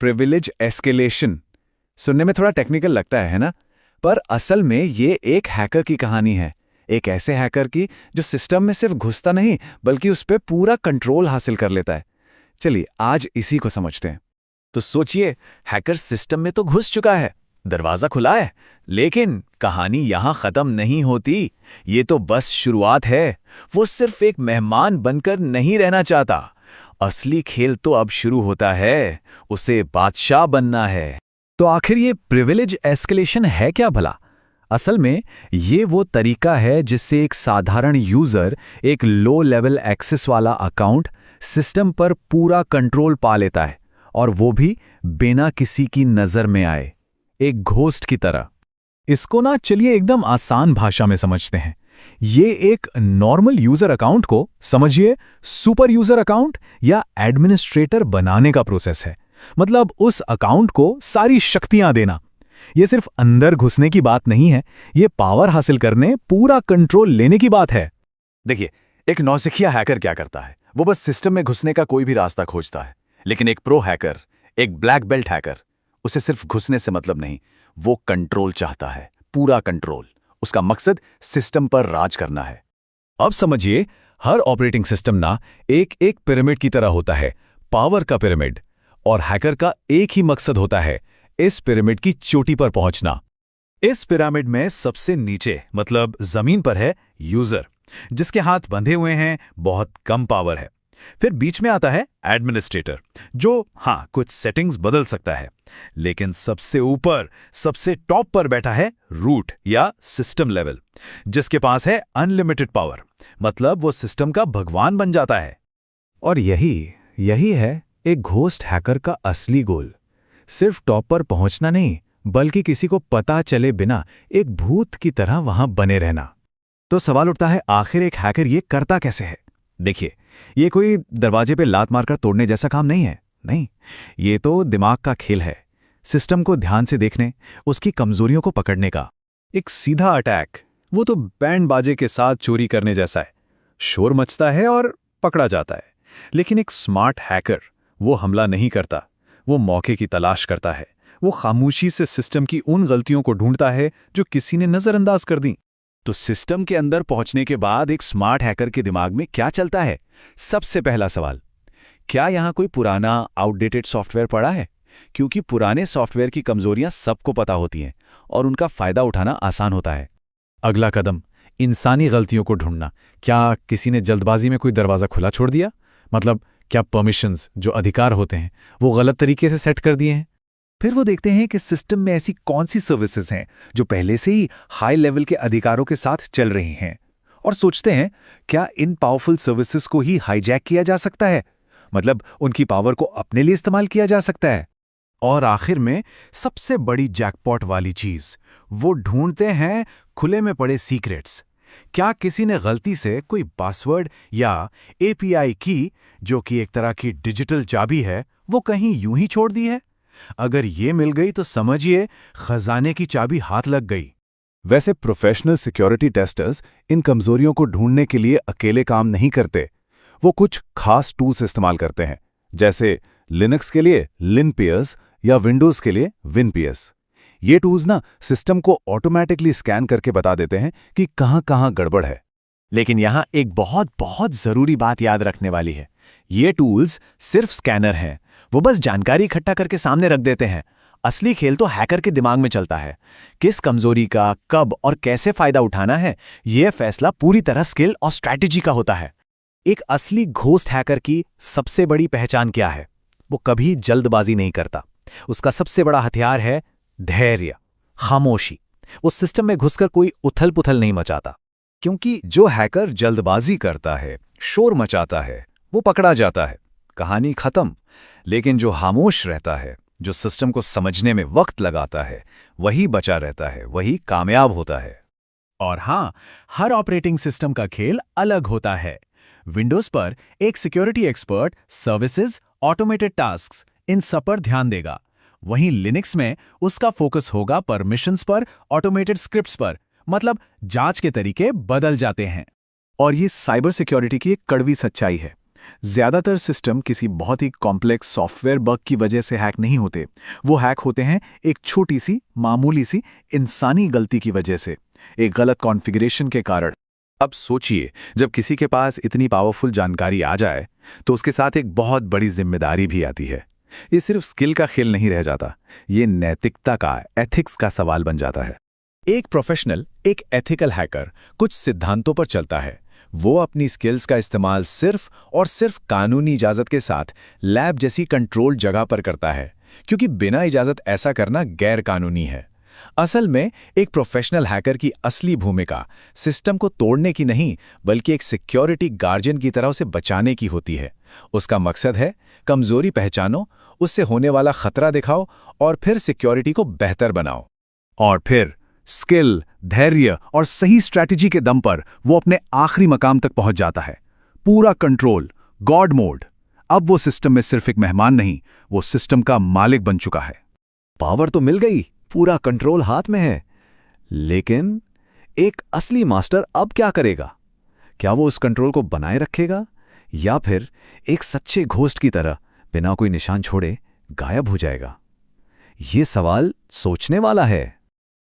Privilege escalation. सुनने में थोड़ा टेक्निकल लगता है ना? पर असल में ये एक हैकर की कहानी है। एक ऐसे हैकर की जो सिस्टम में सिर्फ घुसता नहीं बल्कि उस पर पूरा कंट्रोल हासिल कर लेता है। चलिए आज इसी को समझते हैं। तो सोचिए, हैकर सिस्टम में तो घुस चुका है, दरवाजा खुला है, लेकिन कहानी यहां खत्म नहीं होती। ये तो बस शुरुआत है। वो सिर्फ एक मेहमान बनकर नहीं रहना चाहता। असली खेल तो अब शुरू होता है। उसे बादशाह बनना है। तो आखिर ये प्रिविलेज एस्केलेशन है क्या भला? असल में ये वो तरीका है जिससे एक साधारण यूजर एक लो लेवल एक्सेस वाला अकाउंट सिस्टम पर पूरा कंट्रोल पा लेता है, और वो भी बिना किसी की नजर में आए, एक घोस्ट की तरह। इसको ना चलिए एकदम आसान भाषा में समझते हैं। ये एक नॉर्मल यूजर अकाउंट को समझिए सुपर यूजर अकाउंट या एडमिनिस्ट्रेटर बनाने का प्रोसेस है। मतलब उस अकाउंट को सारी शक्तियां देना। ये सिर्फ अंदर घुसने की बात नहीं है, ये पावर हासिल करने, पूरा कंट्रोल लेने की बात है। देखिए, एक नौसिखिया हैकर क्या करता है? वो बस सिस्टम में घुसने का कोई भी रास्ता खोजता है। लेकिन एक प्रो हैकर, एक ब्लैक बेल्ट हैकर, उसे सिर्फ घुसने से मतलब नहीं, वो कंट्रोल चाहता है, पूरा कंट्रोल। उसका मकसद सिस्टम पर राज करना है। अब समझिए, हर ऑपरेटिंग सिस्टम ना एक एक पिरामिड की तरह होता है, पावर का पिरामिड। और हैकर का एक ही मकसद होता है, इस पिरामिड की चोटी पर पहुंचना। इस पिरामिड में सबसे नीचे मतलब जमीन पर है यूजर, जिसके हाथ बंधे हुए हैं, बहुत कम पावर है। फिर बीच में आता है एडमिनिस्ट्रेटर, जो कुछ सेटिंग्स बदल सकता है। लेकिन सबसे ऊपर, सबसे टॉप पर बैठा है रूट या सिस्टम लेवल, जिसके पास है अनलिमिटेड पावर। मतलब वो सिस्टम का भगवान बन जाता है। और यही है एक घोस्ट हैकर का असली गोल। सिर्फ टॉप पर पहुंचना नहीं, बल्कि किसी को पता चले बिना एक भूत की तरह वहां बने रहना। तो सवाल उठता है, आखिर एक हैकर ये करता कैसे है? देखिए, ये कोई दरवाजे पे लात मारकर तोड़ने जैसा काम नहीं है। नहीं, ये तो दिमाग का खेल है। सिस्टम को ध्यान से देखने, उसकी कमजोरियों को पकड़ने का एक सीधा अटैक। वो तो बैंड बाजे के साथ चोरी करने जैसा है। शोर मचता है और पकड़ा जाता है। लेकिन एक स्मार्ट हैकर वो हमला नहीं करता, वो मौके की तलाश करता है। वो खामोशी से सिस्टम की उन गलतियों को ढूंढता है जो किसी ने नजरअंदाज कर दी। तो सिस्टम के अंदर पहुंचने के बाद एक स्मार्ट हैकर के दिमाग में क्या चलता है? सबसे पहला सवाल, क्या यहां कोई पुराना आउटडेटेड सॉफ्टवेयर पड़ा है? क्योंकि पुराने सॉफ्टवेयर की कमजोरियां सबको पता होती हैं और उनका फायदा उठाना आसान होता है। अगला कदम, इंसानी गलतियों को ढूंढना। क्या किसी ने जल्दबाजी में कोई दरवाजा खुला छोड़ दिया? मतलब क्या परमिशंस, जो अधिकार होते हैं, वो गलत तरीके से सेट कर दिए हैं? फिर वो देखते हैं कि सिस्टम में ऐसी कौन सी सर्विसेज हैं जो पहले से ही हाई लेवल के अधिकारों के साथ चल रही हैं, और सोचते हैं क्या इन पावरफुल सर्विसेज को ही हाईजैक किया जा सकता है? मतलब उनकी पावर को अपने लिए इस्तेमाल किया जा सकता है। और आखिर में सबसे बड़ी जैकपॉट वाली चीज, वो ढूंढते हैं खुले में पड़े सीक्रेट्स। क्या किसी ने गलती से कोई पासवर्ड या एपीआई की, जो कि एक तरह की डिजिटल चाबी है, वो कहीं यूं ही छोड़ दी है? अगर ये मिल गई तो समझिए खजाने की चाबी हाथ लग गई। वैसे प्रोफेशनल सिक्योरिटी टेस्टर्स इन कमजोरियों को ढूंढने के लिए अकेले काम नहीं करते। वो कुछ खास टूल्स इस्तेमाल करते हैं, जैसे लिनक्स के लिए लिनपियर्स या विंडोज के लिए विनपियर्स। ये टूल्स ना सिस्टम को ऑटोमेटिकली स्कैन करके बता देते हैं कि कहां गड़बड़ है। लेकिन यहां एक बहुत बहुत जरूरी बात याद रखने वाली है। ये टूल्स सिर्फ स्कैनर हैं। वो बस जानकारी इकट्ठा करके सामने रख देते हैं। असली खेल तो हैकर के दिमाग में चलता है। किस कमजोरी का कब और कैसे फायदा उठाना है, यह फैसला पूरी तरह स्किल और स्ट्रैटेजी का होता है। एक असली घोस्ट हैकर की सबसे बड़ी पहचान क्या है? वो कभी जल्दबाजी नहीं करता। उसका सबसे बड़ा हथियार है धैर्य, खामोशी। उस सिस्टम में घुसकर कोई उथल पुथल नहीं मचाता। क्योंकि जो हैकर जल्दबाजी करता है, शोर मचाता है, वो पकड़ा जाता है, कहानी खत्म। लेकिन जो खामोश रहता है, जो सिस्टम को समझने में वक्त लगाता है, वही बचा रहता है, वही कामयाब होता है। और हर ऑपरेटिंग सिस्टम का खेल अलग होता है। विंडोज पर एक security expert services, automated tasks, इन सब पर ध्यान देगा। वहीं लिनक्स में उसका फोकस होगा परमिशंस पर, ऑटोमेटेड स्क्रिप्ट्स पर। मतलब जांच के तरीके बदल जाते हैं। और ये साइबर सिक्योरिटी की एक कड़वी सच्चाई है। ज्यादातर सिस्टम किसी बहुत ही कॉम्प्लेक्स सॉफ्टवेयर बग की वजह से हैक नहीं होते। वो हैक होते हैं एक छोटी सी मामूली सी इंसानी गलती की वजह से, एक गलत कॉन्फ़िगरेशन के कारण। अब सोचिए, जब किसी के पास इतनी पावरफुल जानकारी आ जाए तो उसके साथ एक बहुत बड़ी जिम्मेदारी भी आती है। ये सिर्फ स्किल का खेल नहीं रह जाता, ये नैतिकता का, एथिक्स का सवाल बन जाता है। एक प्रोफेशनल, एक एथिकल हैकर कुछ सिद्धांतों पर चलता है। वो अपनी स्किल्स का इस्तेमाल सिर्फ और सिर्फ कानूनी इजाज़त के साथ लैब जैसी कंट्रोल्ड जगह पर करता है, क्योंकि बिना इजाज़त ऐसा करना गैर कानूनी है। असल में एक प्रोफेशनल हैकर की असली भूमिका सिस्टम को तोड़ने की नहीं, बल्कि एक सिक्योरिटी गार्जियन की तरह उसे बचाने की होती है। उसका मकसद है कमजोरी पहचानो, उससे होने वाला खतरा दिखाओ और फिर सिक्योरिटी को बेहतर बनाओ। और फिर स्किल, धैर्य और सही स्ट्रैटेजी के दम पर वो अपने आखिरी मकाम तक पहुंच जाता है। पूरा कंट्रोल, गॉड मोड। अब वो सिस्टम में सिर्फ एक मेहमान नहीं, वो सिस्टम का मालिक बन चुका है। पावर तो मिल गई, पूरा कंट्रोल हाथ में है, लेकिन एक असली मास्टर अब क्या करेगा? क्या वो उस कंट्रोल को बनाए रखेगा या फिर एक सच्चे घोस्ट की तरह बिना कोई निशान छोड़े गायब हो जाएगा? ये सवाल सोचने वाला है।